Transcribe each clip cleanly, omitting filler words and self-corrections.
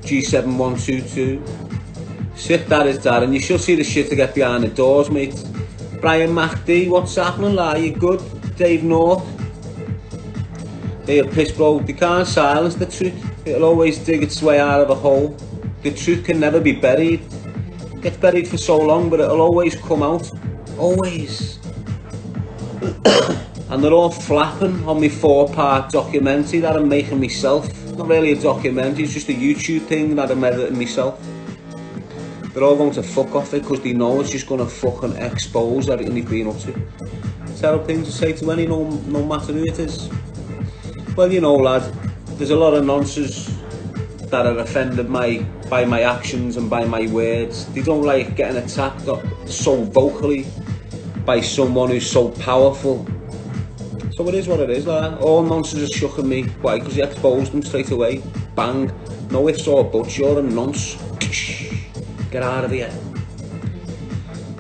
G7122. Sick that is, Darren. You should see the shit to get behind the doors, mate. Brian MacD, what's happening, lad? You good? Dave North. They are piss, bro. They can't silence the truth. It'll always dig its way out of a hole. The truth can never be buried. It gets buried for so long, but it'll always come out. Always. And they're all flapping on my 4-part documentary that I'm making myself. Not really a documentary, it's just a YouTube thing that I'm editing myself. They're all going to fuck off it because they know it's just going to fucking expose everything they've been up to. Terrible thing to say to any, no matter who it is. Well, you know, lad, there's a lot of nonsense that are offended by my actions and by my words. They don't like getting attacked so vocally by someone who's so powerful. So it is what it is, lad. All nonsense is shucking me. Why? Because he exposed them straight away. Bang. No ifs or buts. You're a nonce. Get out of here.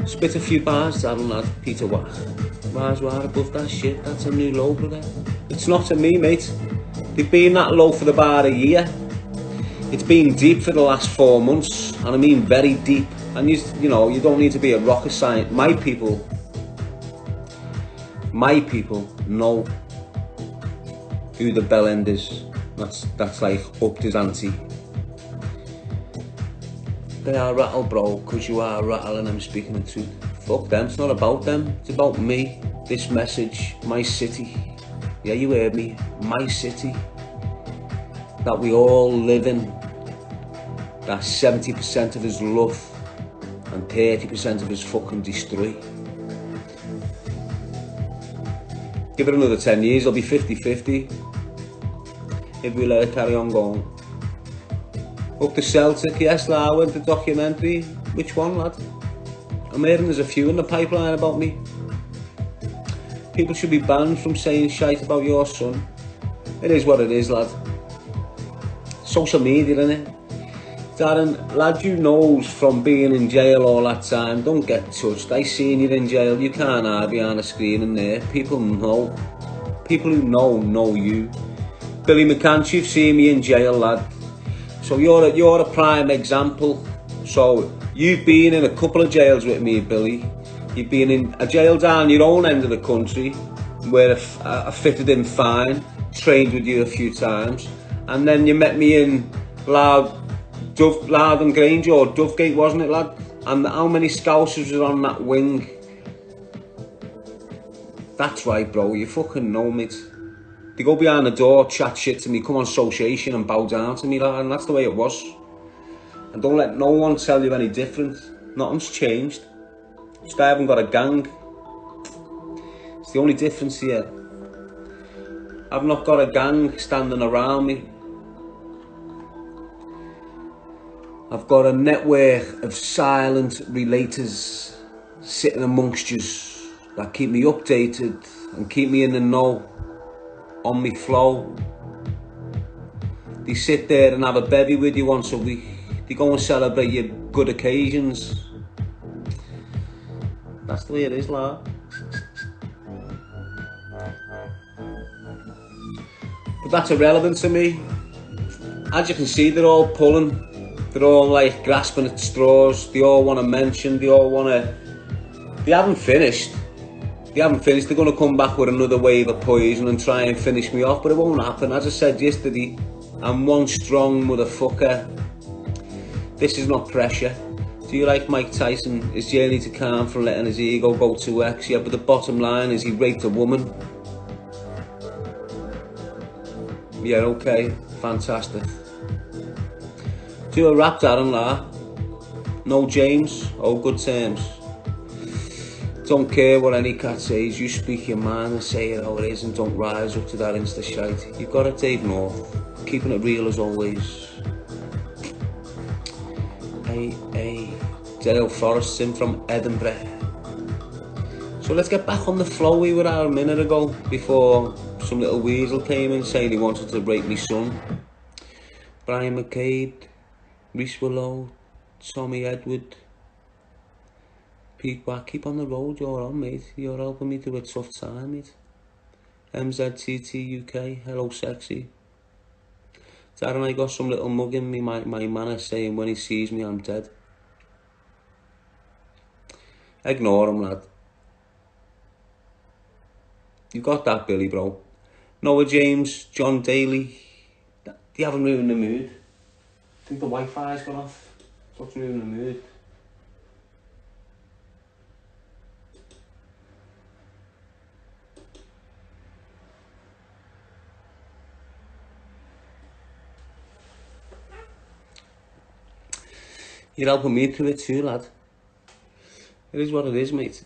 Spit a few bars, Darren, lad. Peter Wack. Bars were above that shit. That's a new low, brother. It's not to me, mate. They've been that low for about a year. It's been deep for the last 4 months, and I mean very deep. And you know, you don't need to be a rocket scientist. My people know who the bell end is. That's like upped his ante. They are rattle, bro, because you are rattling. I'm speaking the truth. Fuck them, it's not about them, it's about me. This message, my city. Yeah, you heard me, my city. That we all live in. That 70% of us love and 30% of us fucking destroy. Give it another 10 years, it'll be 50-50. If we let it carry on going. Up the Celtic, yes, lad, I went to documentary. Which one, lad? I'm hearing there's a few in the pipeline about me. People should be banned from saying shite about your son. It is what it is, lad. Social media, innit? Darren, lad, you knows from being in jail all that time, don't get touched. I seen you in jail, you can't hide behind a screen in there. People know. People who know you. Billy McCann, you've seen me in jail, lad. So you're a prime example. So you've been in a couple of jails with me, Billy. You've been in a jail down your own end of the country where I fitted in fine, trained with you a few times, and then you met me in Loudon Grange or Dovegate, wasn't it, lad? And how many Scousers were on that wing? That's right, bro, you fucking know, mate. They go behind the door, chat shit to me, come on association and bow down to me, lad, and that's the way it was. And don't let no one tell you any different. Nothing's changed. Just I haven't got a gang. It's the only difference here. I've not got a gang standing around me. I've got a network of silent relators sitting amongst you that keep me updated and keep me in the know, on me flow. They sit there and have a bevy with you once a week. They go and celebrate your good occasions. That's the way it is, lad. But that's irrelevant to me. As you can see, they're all pulling. They're all like grasping at straws. They all want to mention. They all want to... They haven't finished. They're going to come back with another wave of poison and try and finish me off, but it won't happen. As I said yesterday, I'm one strong motherfucker. This is not pressure. Do you like Mike Tyson? His journey to calm from letting his ego go to X? Yeah, but the bottom line is he raped a woman. Yeah, okay, fantastic. Do a rap, Darren, la. No James, all good terms. Don't care what any cat says, you speak your mind and say it how it is and don't rise up to that insta shite. You got it, Dave North. Keeping it real as always. Hey, Dale Forrest's in from Edinburgh. So let's get back on the flow we were at a minute ago before some little weasel came in saying he wanted to rape me son. Brian McCabe, Reese Willow, Tommy Edward. Keep on the road you're on, mate. You're helping me through a tough time, mate. MZTT UK, hello sexy. Darren, I got some little mug in me, my manner saying when he sees me I'm dead. Ignore him, lad. You got that, Billy, bro. Noah James, John Daly, they haven't ruined the mood. I think the Wi-Fi's gone off. What's ruining the mood? You're helping me through it too, lad. It is what it is, mate.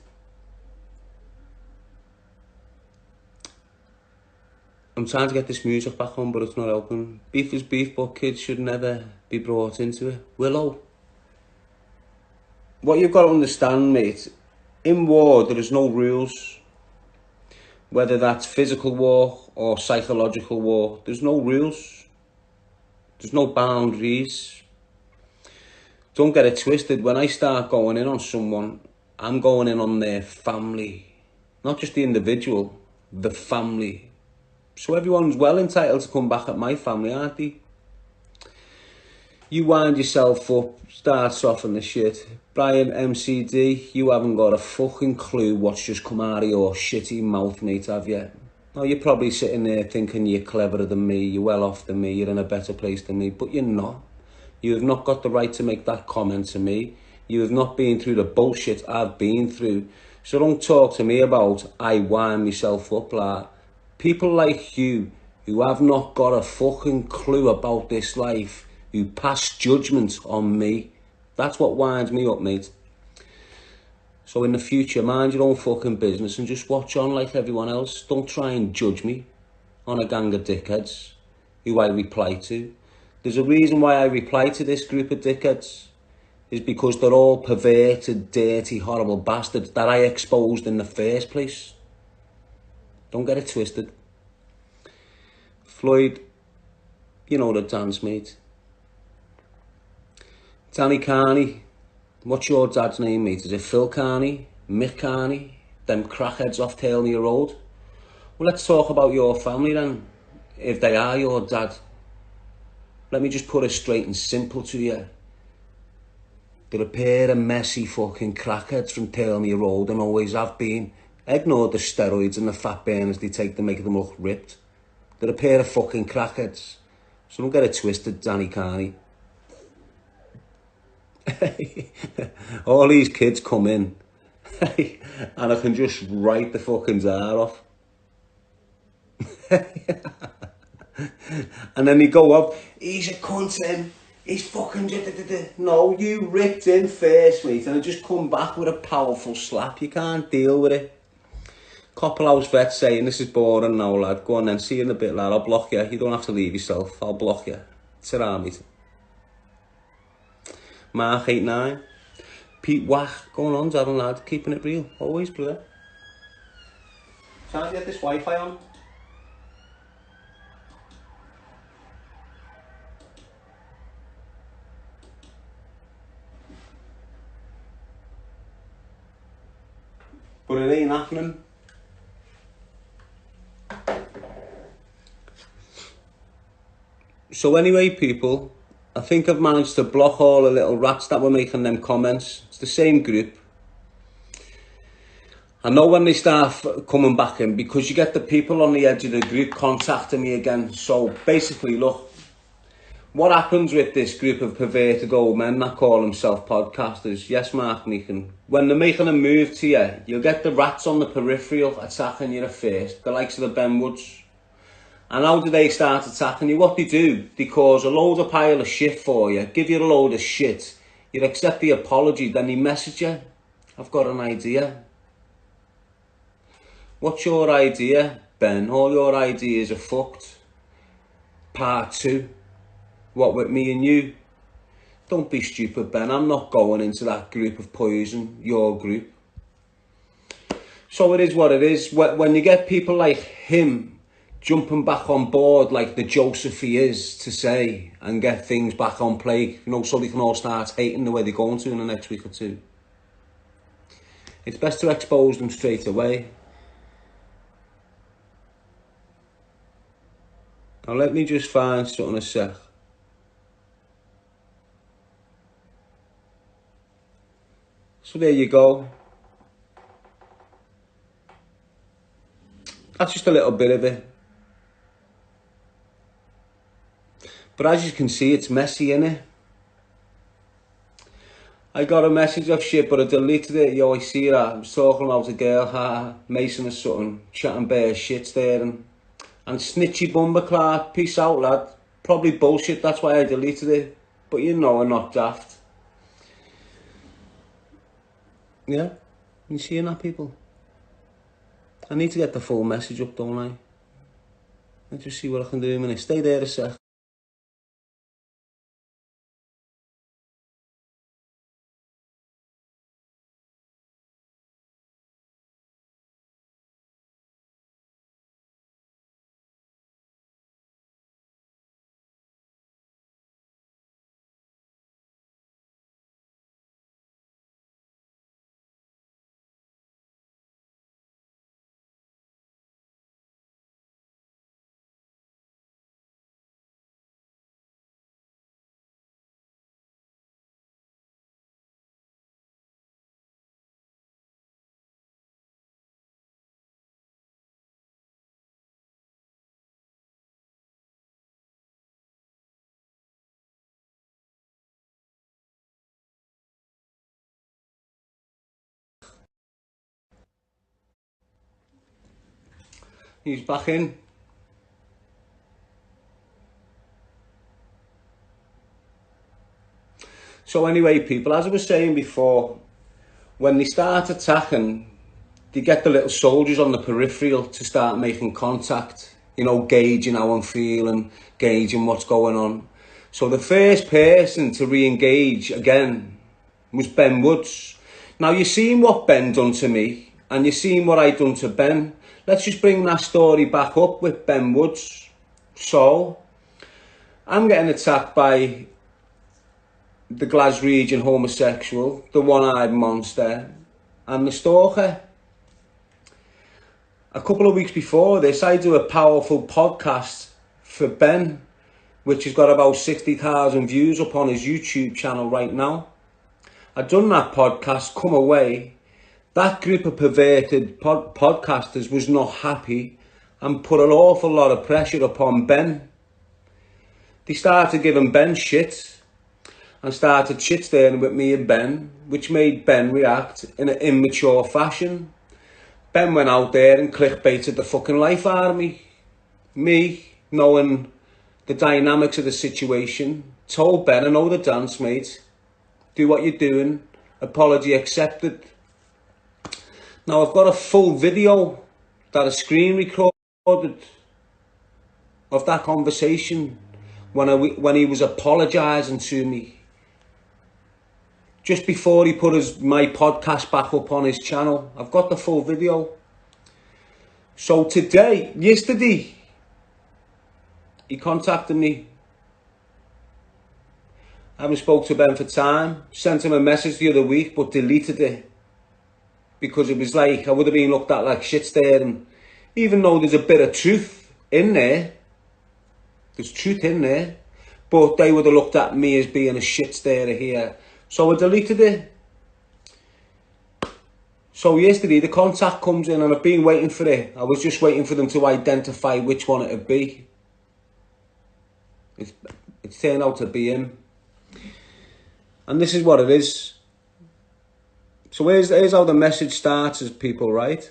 I'm trying to get this music back on, but it's not helping. Beef is beef, but kids should never be brought into it. Willow. What you've got to understand, mate, in war there is no rules. Whether that's physical war or psychological war, there's no rules. There's no boundaries. Don't get it twisted. When I start going in on someone, I'm going in on their family. Not just the individual, the family. So everyone's well entitled to come back at my family, aren't they? You wind yourself up, start softening the shit. Brian MCD, you haven't got a fucking clue what's just come out of your shitty mouth, mate, have you? Oh, you're probably sitting there thinking you're cleverer than me, you're well off than me, you're in a better place than me, but you're not. You have not got the right to make that comment to me. You have not been through the bullshit I've been through. So don't talk to me about I wind myself up, like. People like you, who have not got a fucking clue about this life, who pass judgment on me, that's what winds me up, mate. So in the future, mind your own fucking business and just watch on like everyone else. Don't try and judge me on a gang of dickheads who I reply to. There's a reason why I reply to this group of dickheads. Is because they're all perverted, dirty, horrible bastards that I exposed in the first place. Don't get it twisted. Floyd, you know the dance, mate. Danny Carney, what's your dad's name, mate? Is it Phil Carney? Mick Carney? Them crackheads off Tailmere Road? Well, let's talk about your family then. If they are your dad. Let me just put it straight and simple to you. They're a pair of messy fucking crackheads from Tailmere Road and always have been. Ignore the steroids and the fat burners they take to make them look ripped. They're a pair of fucking crackheads. So don't get it twisted, Danny Carney. All these kids come in and I can just write the fucking czar off. And then they go up, he's a cunt then, he's fucking no, you ripped in first, mate, and I just come back with a powerful slap. You can't deal with it. Couple house vet saying this is boring now, lad. Go on then, see you in a bit, lad. I'll block you. You don't have to leave yourself. I'll block you. Sit down, mate. Mark 89. Pete Whack. Going on, Darren, lad. Keeping it real. Always, brother. Trying to get this Wi-Fi on. But it ain't happening. So anyway, people, I think I've managed to block all the little rats that were making them comments. It's the same group. I know when they start coming back in, because you get the people on the edge of the group contacting me again. So basically, look, what happens with this group of perverted old men that call themselves podcasters? Yes, Mark Meekin. When they're making a move to you, you'll get the rats on the peripheral attacking you at first, the likes of the Ben Woods. And how do they start attacking you? What they do, they cause a load of pile of shit for you, give you a load of shit, you accept the apology, then they message you. I've got an idea. What's your idea, Ben? All your ideas are fucked. Part 2. What with me and you? Don't be stupid, Ben. I'm not going into that group of poison, your group. So it is what it is. When you get people like him jumping back on board like the Joseph he is to say and get things back on play, you know, so they can all start hating the way they're going to in the next week or two. It's best to expose them straight away. Now let me just find something a sec. So there you go. That's just a little bit of it. But as you can see, it's messy, innit? I got a message of shit, but I deleted it. Yo, I see that. I was talking about a girl, Mason or something, chatting bare shits there, and snitchy bumperclad. Peace out, lad. Probably bullshit, that's why I deleted it. But you know I'm not daft. Yeah? You seeing that, people? I need to get the full message up, don't I? Let's just see what I can do in a minute. Stay there a sec. He's back in. So anyway, people, as I was saying before, when they start attacking, they get the little soldiers on the peripheral to start making contact, you know, gauging how I'm feeling, gauging what's going on. So the first person to re-engage again was Ben Woods. Now, you've seen what Ben done to me, and you've seen what I done to Ben. Let's just bring that story back up with Ben Woods. So, I'm getting attacked by the Glaswegian homosexual, the one-eyed monster, and the stalker. A couple of weeks before this, I do a powerful podcast for Ben, which has got about 60,000 views up on his YouTube channel right now. I'd done that podcast, come away. That group of perverted podcasters was not happy and put an awful lot of pressure upon Ben. They started giving Ben shit and started shit-staring with me and Ben, which made Ben react in an immature fashion. Ben went out there and clickbaited the fucking life out of me. Me, knowing the dynamics of the situation, told Ben, I know the dance, mate. Do what you're doing. Apology accepted. Now, I've got a full video that I screen recorded of that conversation when he was apologising to me. Just before he put my podcast back up on his channel. I've got the full video. So yesterday, he contacted me. I haven't spoke to Ben for time. Sent him a message the other week, but deleted it. Because it was like, I would have been looked at like shit there. And even though there's a bit of truth in there, there's truth in there, but they would have looked at me as being a shit starer here. So I deleted it. So yesterday the contact comes in and I've been waiting for it. I was just waiting for them to identify which one it would be. It's turned out to be him. And this is what it is. So here's how the message starts, as people, right?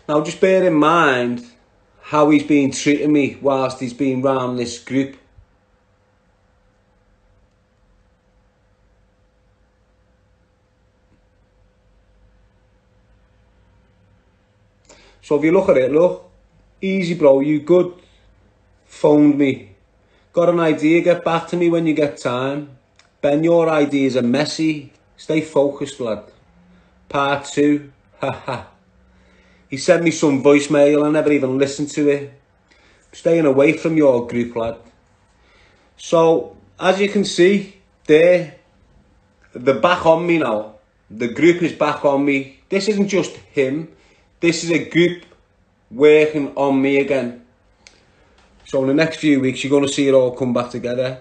Now just bear in mind how he's been treating me whilst he's been round this group. So if you look at it, look, easy bro, you good, phoned me, got an idea, get back to me when you get time. Ben, your ideas are messy, stay focused, lad. Part 2, haha. He sent me some voicemail, I never even listened to it. I'm staying away from your group, lad. So, as you can see, they're back on me now. The group is back on me. This isn't just him. This is a group working on me again. So in the next few weeks, you're going to see it all come back together.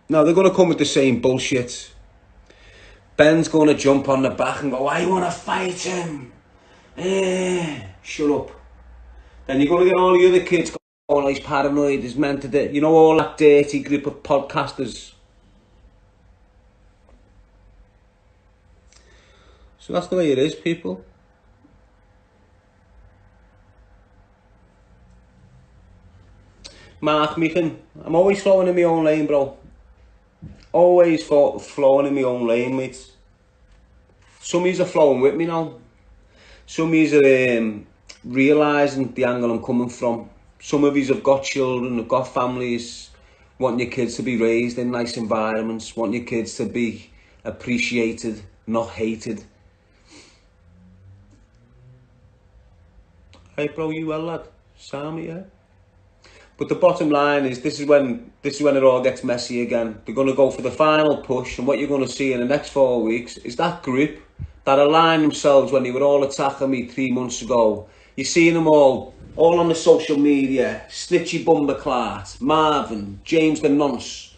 Now, they're going to come with the same bullshit. Ben's going to jump on the back and go, I want to fight him. Shut up. Then you're going to get all the other kids going, oh, he's paranoid, he's meant to do. You know, all that dirty group of podcasters. So that's the way it is, people. Mark Meekin, I'm always flowing in my own lane, bro. Always flowing in my own lane, mate. Some of yous are flowing with me now. Some of yous are realising the angle I'm coming from. Some of yous have got children, have got families, want your kids to be raised in nice environments, want your kids to be appreciated, not hated. Hey bro, you well lad? Sammy, yeah? But the bottom line is, this is when it all gets messy again. They're going to go for the final push, and what you're going to see in the next 4 weeks is that group that aligned themselves when they were all attacking me 3 months ago. You're seeing them all on the social media. Snitchy Bumberclart, Marvin, James the Nonce,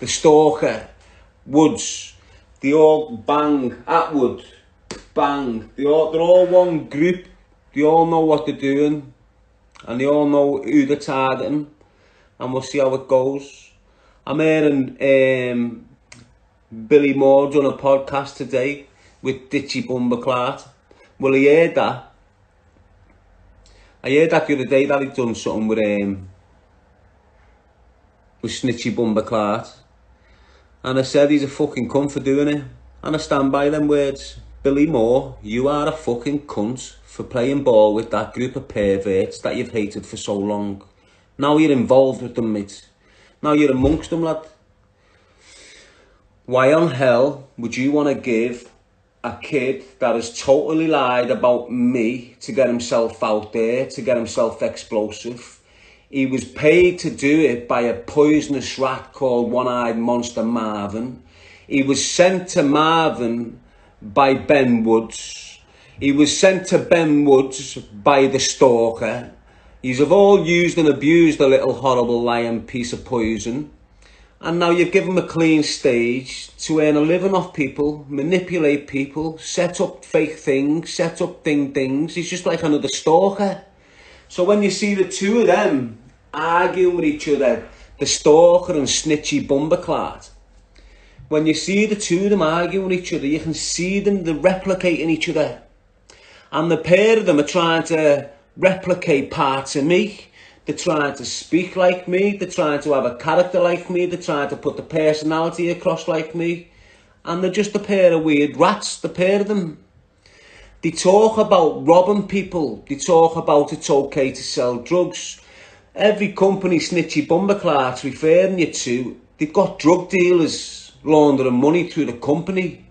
the Stalker, Woods. They all bang, Atwood, bang. They're all one group. They all know what they're doing. And they all know who they're targeting. And we'll see how it goes. I'm hearing Billy Moore done a podcast today with Ditchy Bumberclart. Well, he heard that. I heard that the other day that he'd done something with Snitchy Bumberclart. And I said he's a fucking cunt for doing it. And I stand by them words. Billy Moore, you are a fucking cunt for playing ball with that group of perverts that you've hated for so long. Now you're involved with them, mate. Now you're amongst them, lad. Why on hell would you want to give a kid that has totally lied about me to get himself out there, to get himself explosive? He was paid to do it by a poisonous rat called One-Eyed Monster Marvin. He was sent to Marvin by Ben Woods. He was sent to Ben Woods by the Stalker. He's have all used and abused the little horrible lying piece of poison. And now you give him a clean stage to earn a living off people, manipulate people, set up fake things, set up things. He's just like another stalker. So when you see the two of them arguing with each other, the Stalker and Snitchy Bumberclart, when you see the two of them arguing with each other, you can see them, they're replicating each other. And the pair of them are trying to replicate parts of me. They're trying to speak like me. They're trying to have a character like me. They're trying to put the personality across like me. And they're just a pair of weird rats, the pair of them. They talk about robbing people. They talk about it's okay to sell drugs. Every company Snitchy Bumberclart's referring you to, they've got drug dealers laundering money through the company.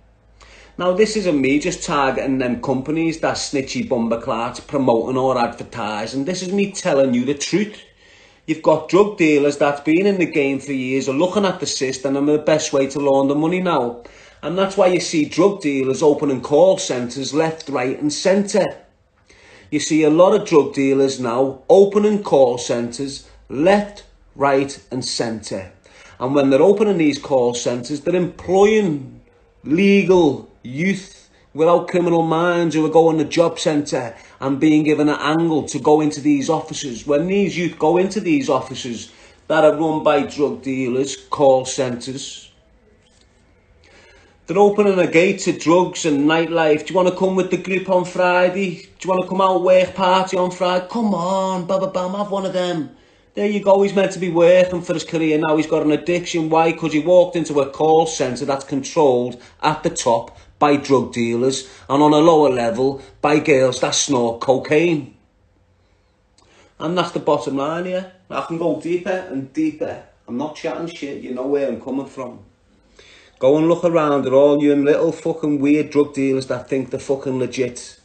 Now, this isn't me just targeting them companies that Snitchy Bumberclart's promoting or advertising. This is me telling you the truth. You've got drug dealers that's been in the game for years are looking at the system and the best way to launder money now. And that's why you see drug dealers opening call centres left, right and centre. You see a lot of drug dealers now opening call centres left, right and centre. And when they're opening these call centres, they're employing legal youth without criminal minds who are going to the job centre and being given an angle to go into these offices. When these youth go into these offices that are run by drug dealers, call centres, they're opening a gate to drugs and nightlife. Do you want to come with the group on Friday? Do you want to come out work party on Friday? Come on, bam, have one of them. There you go, he's meant to be working for his career. Now he's got an addiction. Why? Because he walked into a call centre that's controlled at the top by drug dealers and on a lower level by girls that snort cocaine. And that's the bottom line here. I can go deeper and deeper. I'm not chatting shit, you know where I'm coming from. Go and look around at all you little fucking weird drug dealers that think they're fucking legit.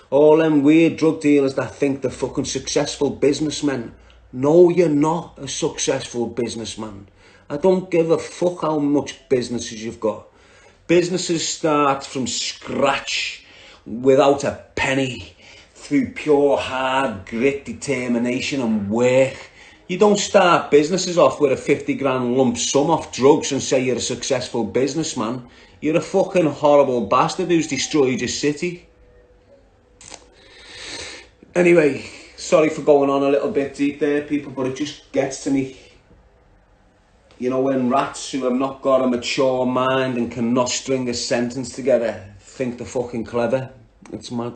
All them weird drug dealers that think they're fucking successful businessmen. No, you're not a successful businessman. I don't give a fuck how much businesses you've got. Businesses start from scratch without a penny through pure hard grit, determination and work. You don't start businesses off with a 50 grand lump sum off drugs and say you're a successful businessman. You're a fucking horrible bastard who's destroyed your city. Anyway, sorry for going on a little bit deep there, people, but it just gets to me. You know, when rats who have not got a mature mind and cannot string a sentence together think they're fucking clever. It's mad.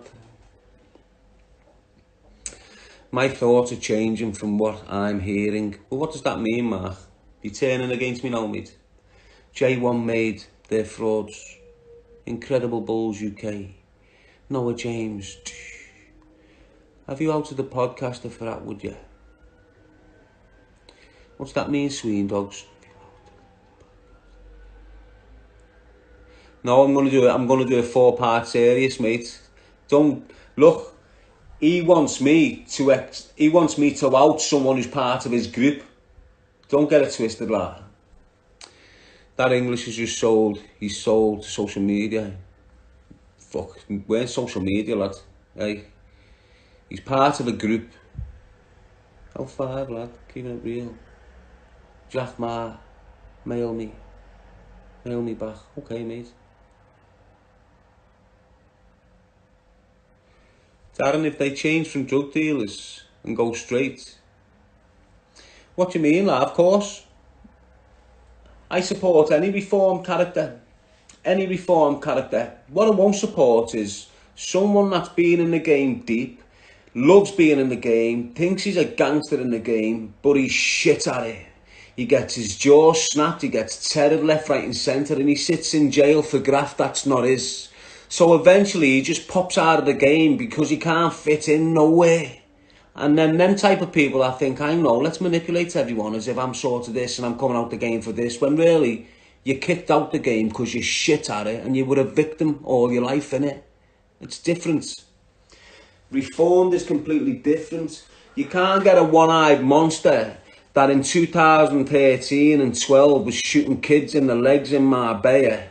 My thoughts are changing from what I'm hearing. But what does that mean, Mark? You turning against me now, mate? J1 made their frauds. Incredible Bulls UK. Noah James. Have you outed the podcaster for that, would you? What's that mean, Sween Dogs? No, I'm gonna do it. I'm gonna do a 4-part series, mate. Don't look. He wants me to out someone who's part of his group. Don't get it twisted, lad. That English is just sold. He's sold to social media. Fuck, we're social media, lad. Hey, he's part of a group. How 5, lad? Keeping it real. Jack Ma, mail me back. Okay, mate. Darren, if they change from drug dealers and go straight, what do you mean, lad? Of course. I support any reformed character. Any reformed character. What I won't support is someone that's been in the game deep, loves being in the game, thinks he's a gangster in the game, but he's shit at it. He gets his jaw snapped, he gets tethered left, right and centre, and he sits in jail for graft that's not his. So eventually he just pops out of the game because he can't fit in nowhere. And then them type of people, I think, I know, let's manipulate everyone as if I'm sort of this and I'm coming out the game for this, when really you kicked out the game because you're shit at it and you were a victim all your life, innit? It's different. Reformed is completely different. You can't get a one-eyed monster that in 2013 and 12 was shooting kids in the legs in Marbella,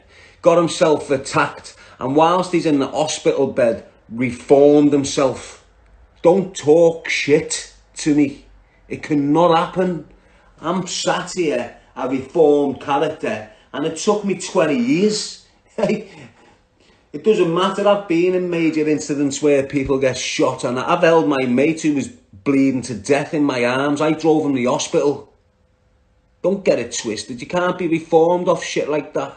got himself attacked, and whilst he's in the hospital bed, reformed himself. Don't talk shit to me. It cannot happen. I'm sat here, a reformed character, and it took me 20 years. It doesn't matter. I've been in major incidents where people get shot, and I've held my mate who was bleeding to death in my arms. I drove him to the hospital. Don't get it twisted. You can't be reformed off shit like that.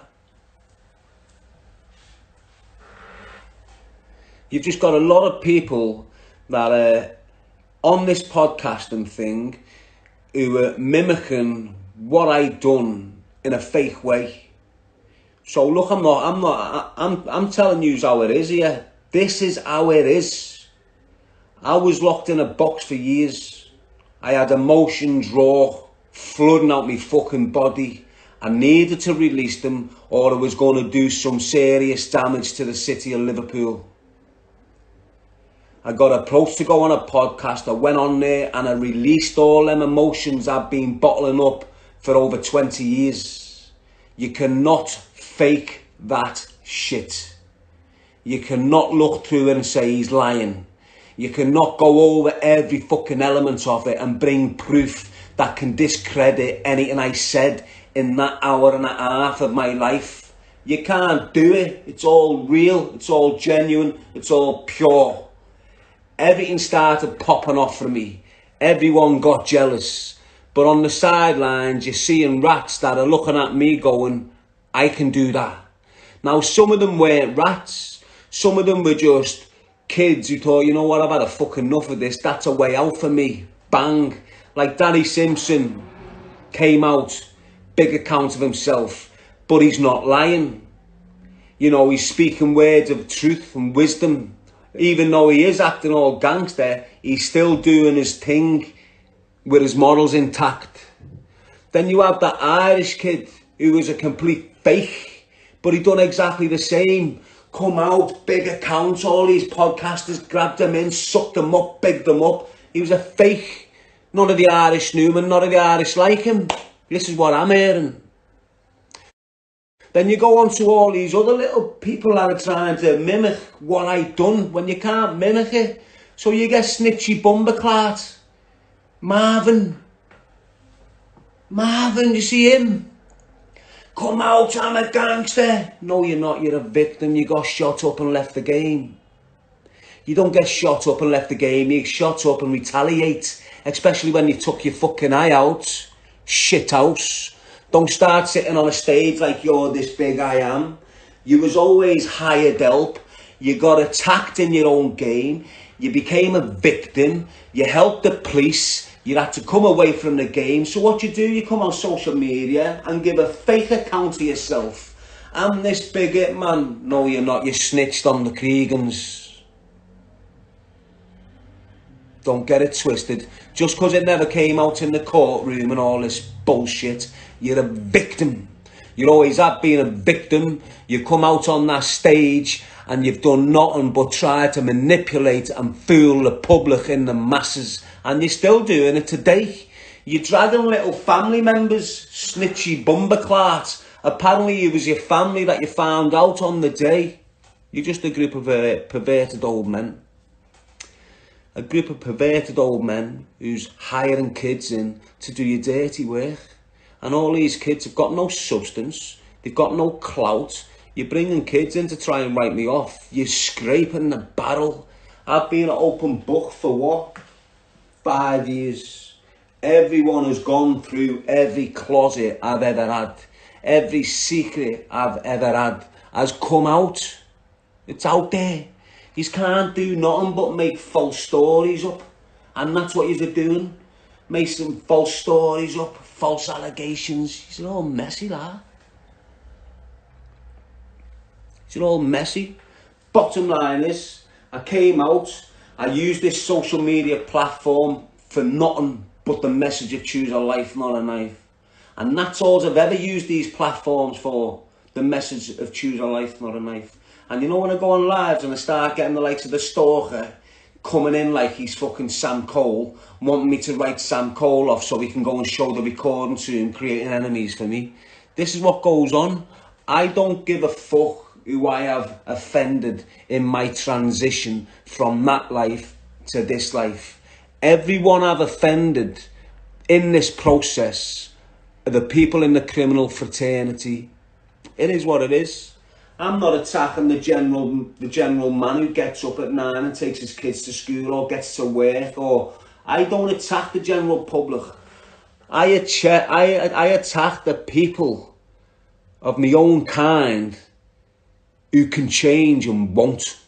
You've just got a lot of people that are on this podcasting thing who are mimicking what I done in a fake way. So look, I'm telling you how it is here. This is how it is. I was locked in a box for years. I had emotions raw, flooding out my fucking body. I needed to release them or I was going to do some serious damage to the city of Liverpool. I got approached to go on a podcast. I went on there and I released all them emotions I've been bottling up for over 20 years. You cannot fake that shit. You cannot look through it and say he's lying. You cannot go over every fucking element of it and bring proof that can discredit anything I said in that hour and a half of my life. You can't do it. It's all real. It's all genuine. It's all pure. Everything started popping off for me. Everyone got jealous. But on the sidelines, you're seeing rats that are looking at me going, I can do that. Now, some of them weren't rats. Some of them were just kids who thought, you know what, I've had a fucking enough of this. That's a way out for me. Bang. Like Danny Simpson came out, big account of himself, but he's not lying. You know, he's speaking words of truth and wisdom. Even though he is acting all gangster, he's still doing his thing with his morals intact. Then you have that Irish kid who was a complete fake, but he done exactly the same. Come out, big account, all these podcasters grabbed him in, sucked him up, bigged him up. He was a fake. None of the Irish knew him and none of the Irish like him. This is what I'm hearing. Then you go on to all these other little people that are trying to mimic what I've done when you can't mimic it. So you get snitchy bumperclart. Marvin, you see him? Come out, I'm a gangster. No, you're not, you're a victim. You got shot up and left the game. You don't get shot up and left the game, you get shot up and retaliate. Especially when you took your fucking eye out. Shithouse. Don't start sitting on a stage like you're this big I am. You was always hired help. You got attacked in your own game. You became a victim. You helped the police. You had to come away from the game. So what you do, you come on social media and give a fake account of yourself. I'm this big it man. No, you're not. You snitched on the Creegans. Don't get it twisted. Just because it never came out in the courtroom and all this bullshit, you're a victim. You always have been a victim. You come out on that stage and you've done nothing but try to manipulate and fool the public and the masses. And you're still doing it today. You're dragging little family members, snitchy bumperclart. Apparently it was your family that you found out on the day. You're just a group of perverted old men. A group of perverted old men who's hiring kids in to do your dirty work. And all these kids have got no substance. They've got no clout. You're bringing kids in to try and write me off. You're scraping the barrel. I've been an open book for what? 5 years. Everyone has gone through every closet I've ever had. Every secret I've ever had has come out. It's out there. You can't do nothing but make false stories up. And that's what you're doing. Make some false stories up, false allegations. It's all messy, that. It's all messy. Bottom line is, I came out, I used this social media platform for nothing but the message of choose a life, not a knife. And that's all I've ever used these platforms for, the message of choose a life, not a knife. And you know when I go on lives and I start getting the likes of the stalker coming in like he's fucking Sam Cole, wanting me to write Sam Cole off so he can go and show the recording to him, creating enemies for me. This is what goes on. I don't give a fuck who I have offended in my transition from that life to this life. Everyone I've offended in this process are the people in the criminal fraternity. It is what it is. I'm not attacking the general man who gets up at 9 and takes his kids to school or gets to work, or I don't attack the general public. I attack the people of my own kind who can change and won't.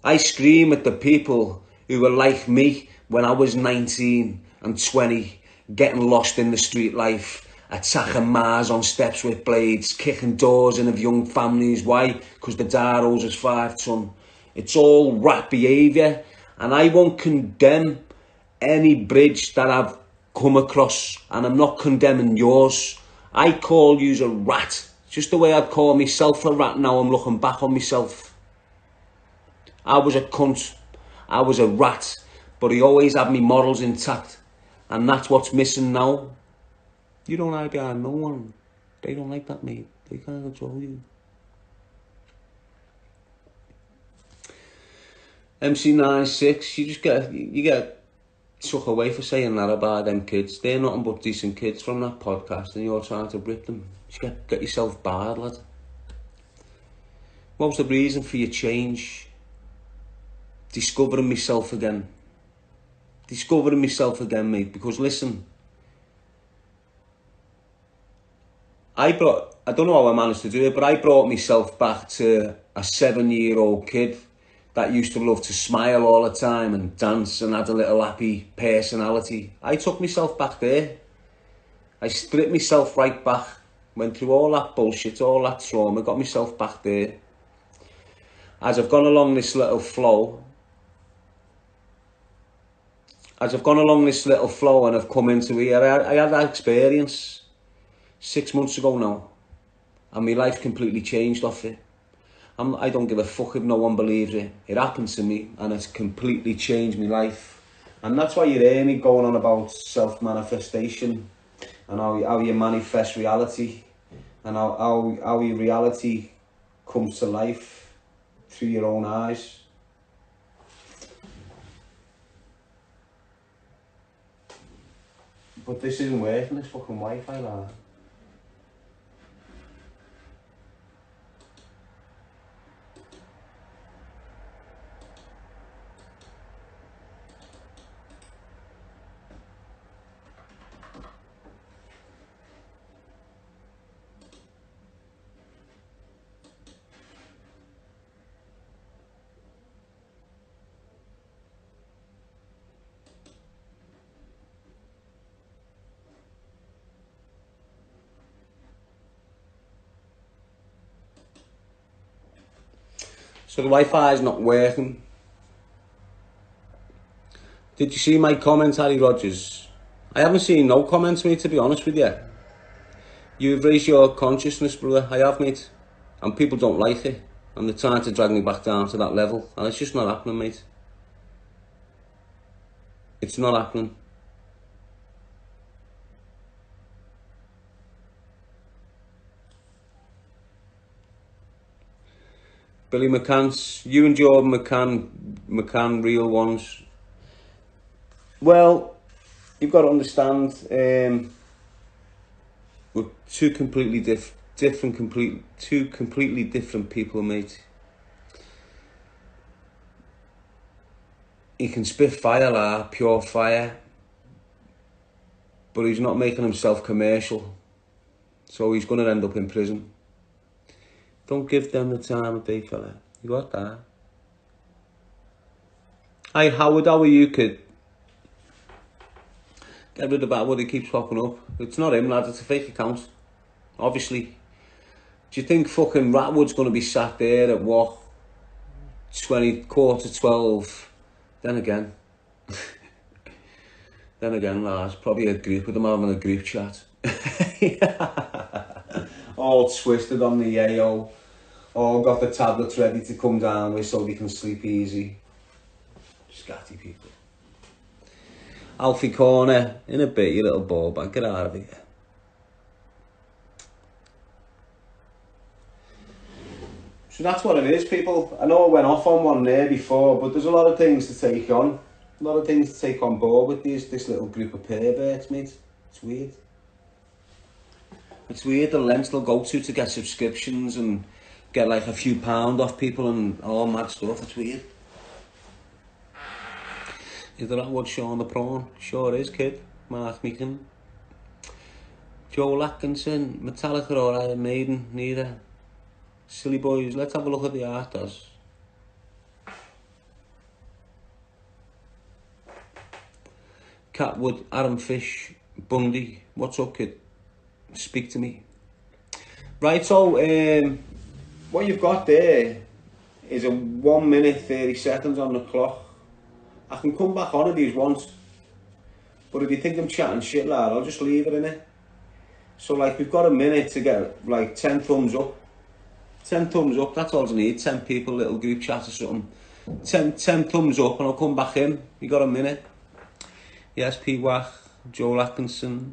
I scream at the people who were like me when I was 19 and 20, getting lost in the street life, attacking Mars on steps with blades, kicking doors in of young families. Why? Because the dad owes us 5 ton. It's all rat behaviour, and I won't condemn any bridge that I've come across, and I'm not condemning yours. I call you a rat, just the way I'd call myself a rat now I'm looking back on myself. I was a cunt, I was a rat, but he always had me morals intact, and that's what's missing now. You don't hide behind no one. They don't like that, mate. They can't control you. MC96, you get took away for saying that about them kids. They're nothing but decent kids from that podcast, and you're trying to rip them. You get yourself barred, lad. What was the reason for your change? Discovering myself again. Discovering myself again, mate. Because listen, I don't know how I managed to do it, but I brought myself back to a 7-year-old kid that used to love to smile all the time and dance and had a little happy personality. I took myself back there. I stripped myself right back, went through all that bullshit, all that trauma, got myself back there. As I've gone along this little flow, and I've come into here, I had that experience 6 months ago now, and my life completely changed off it. I don't give a fuck if no one believes it. It happened to me, and it's completely changed my life. And that's why you hear me going on about self-manifestation. and how you manifest reality, and how your reality comes to life through your own eyes. But this isn't working, this fucking Wi-Fi, lad. So the Wi-Fi is not working. Did you see my comment, Harry Rogers? I haven't seen no comments, mate, to be honest with you. You've raised your consciousness, brother. I have, mate. And people don't like it. And they're trying to drag me back down to that level. And it's just not happening, mate. It's not happening. Billy McCann's, you and Jordan McCann, real ones. Well, you've got to understand, we're two completely different people, mate. He can spit fire, like pure fire, but he's not making himself commercial, so he's going to end up in prison. Don't give them the time of day, fella. You got that? Hi, Howard, how are you, kid? Get rid of that word, he keeps popping up. It's not him, lads, it's a fake account. Obviously. Do you think fucking Ratwood's going to be sat there at what? 12:15? Then again. Then again, lads, probably a group with them having a group chat. All twisted on the yayo, all got the tablets ready to come down with so they can sleep easy. Scatty people. Alfie Corner, in a bit, you little ball bag, get out of here. So that's what it is, people. I know I went off on one there before, but there's a lot of things to take on. A lot of things to take on board with this little group of perverts, mate. It's weird. It's weird the lengths they'll go to get subscriptions and get like a few pound off people and all mad stuff. It's weird. Is that what Sean the Prawn? Sure is, kid. Mark Meekin. Joe Atkinson. Metallica or Iron Maiden? Neither. Silly boys. Let's have a look at the artists. Catwood, Aaron Fish, Bundy. What's up, kid? Speak to me. Right, so what you've got there is a 1 minute 30 seconds on the clock. I can come back on it these once, but if you think I'm chatting shit, lad, I'll just leave it in it. So like we've got a minute to get like 10 thumbs up. 10 thumbs up, that's all I need. 10 people, little group chat or something. 10 thumbs up and I'll come back in. You got a minute. Yes, P. Wack, Joel Atkinson,